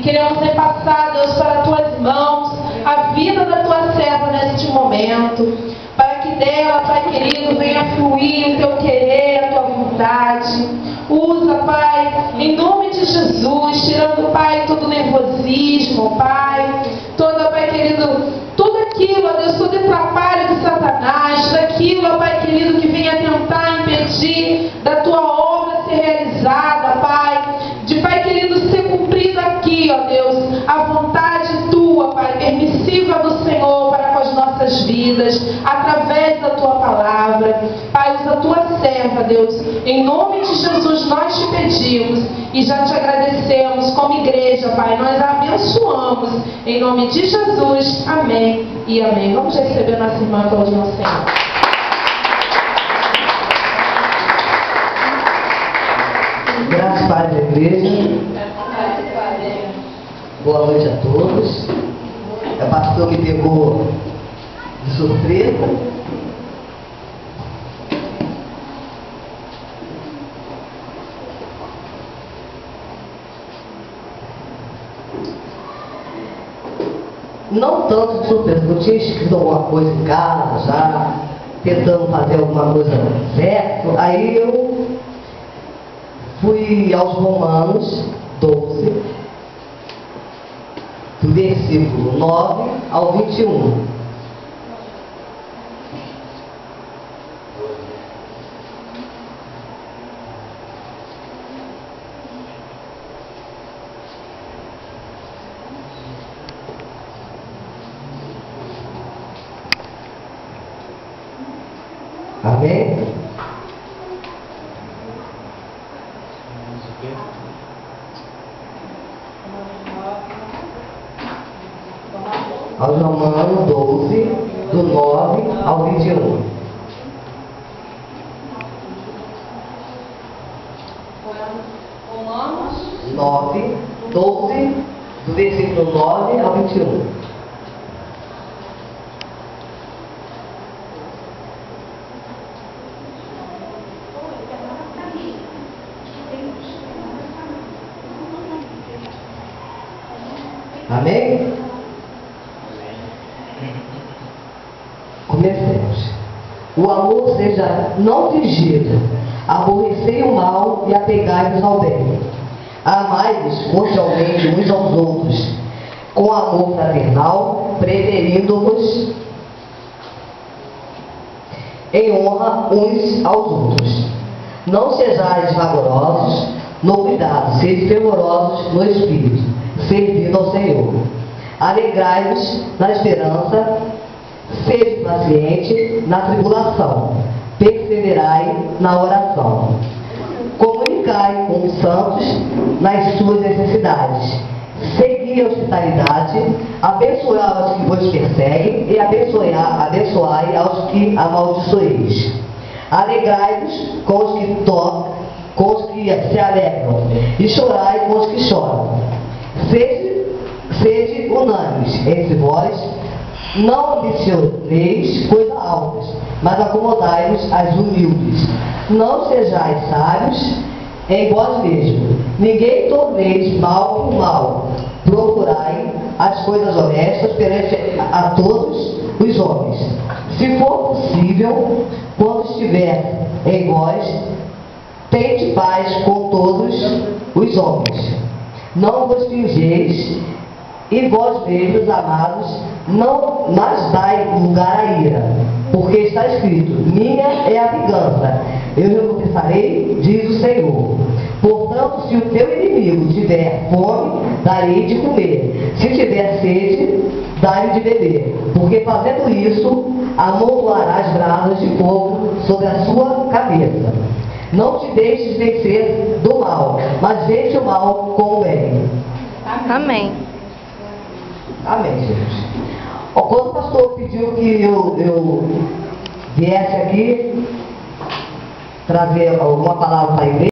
E queremos repassar, Deus, para as tuas mãos a vida da tua serva neste momento, para que dela, Pai querido, venha fluir o teu querer, a tua vontade. Usa, Pai, em nome de Jesus, tirando, Pai, todo nervosismo, Pai, toda, Pai querido, tudo aquilo, ó Deus, todo atrapalho de Satanás, tudo aquilo, ó Pai querido, que venha tentar impedir da tua obra ser realizada, Pai, de, Pai querido, ser cumprida aqui, ó Deus, a vontade tua, Pai, permissiva do Senhor para com as nossas vidas, através da tua palavra. Pai, usa a tua serva, Deus, em nome de Jesus nós te pedimos e já te agradecemos como igreja, Pai, nós a abençoamos, em nome de Jesus, amém e amém. Vamos receber nossa irmã Claudinha ao Senhor. Graças a Pai da igreja. Boa noite a todos. O pastor me pegou de surpresa. Não tanto de surpresa, eu tinha escrito alguma coisa em casa já, tentando fazer alguma coisa certo. Aí eu fui aos Romanos 12, do versículo 9 ao 21. Amém? Aos Romanos 12, do 9 ao 21. Romanos 9, 12, do versículo 9 ao 21. Amém? Comecemos. O amor seja não fingido, aborrecei o mal e apegai-vos ao bem. Amai-vos cordialmente uns aos outros, com amor fraternal, preferindo-vos em honra uns aos outros. Não sejais vagarosos no cuidado, sede fervorosos no espírito, servindo ao Senhor. Alegrai-vos na esperança, sede paciente na tribulação, perseverai na oração. Comunicai com os santos nas suas necessidades. Segui a hospitalidade, abençoai aos que vos perseguem e abençoai aos que amaldiçoeis. Alegrai-vos com os que se alegram, e chorai com os que choram. Sede unânimes entre vós, não ambicioneis coisas altas, mas acomodai-vos às humildes. Não sejais sábios em vós mesmos. Ninguém torneis mal por mal. Procurai as coisas honestas perante a todos os homens. Se for possível, quando estiver em vós, tende paz com todos os homens. Não vos fingeis, e vós mesmos, amados, não mas dai lugar à ira, porque está escrito: minha é a vingança, eu recompensarei, diz o Senhor. Portanto, se o teu inimigo tiver fome, dá-lhe de comer, se tiver sede, dá-lhe de beber, porque fazendo isso, amontoarás brasas de fogo sobre a sua cabeça. Não te deixes vencer do mal, mas vence o mal com o bem. Amém. Amém, gente. Quando o pastor pediu que eu viesse aqui trazer alguma palavra para a igreja,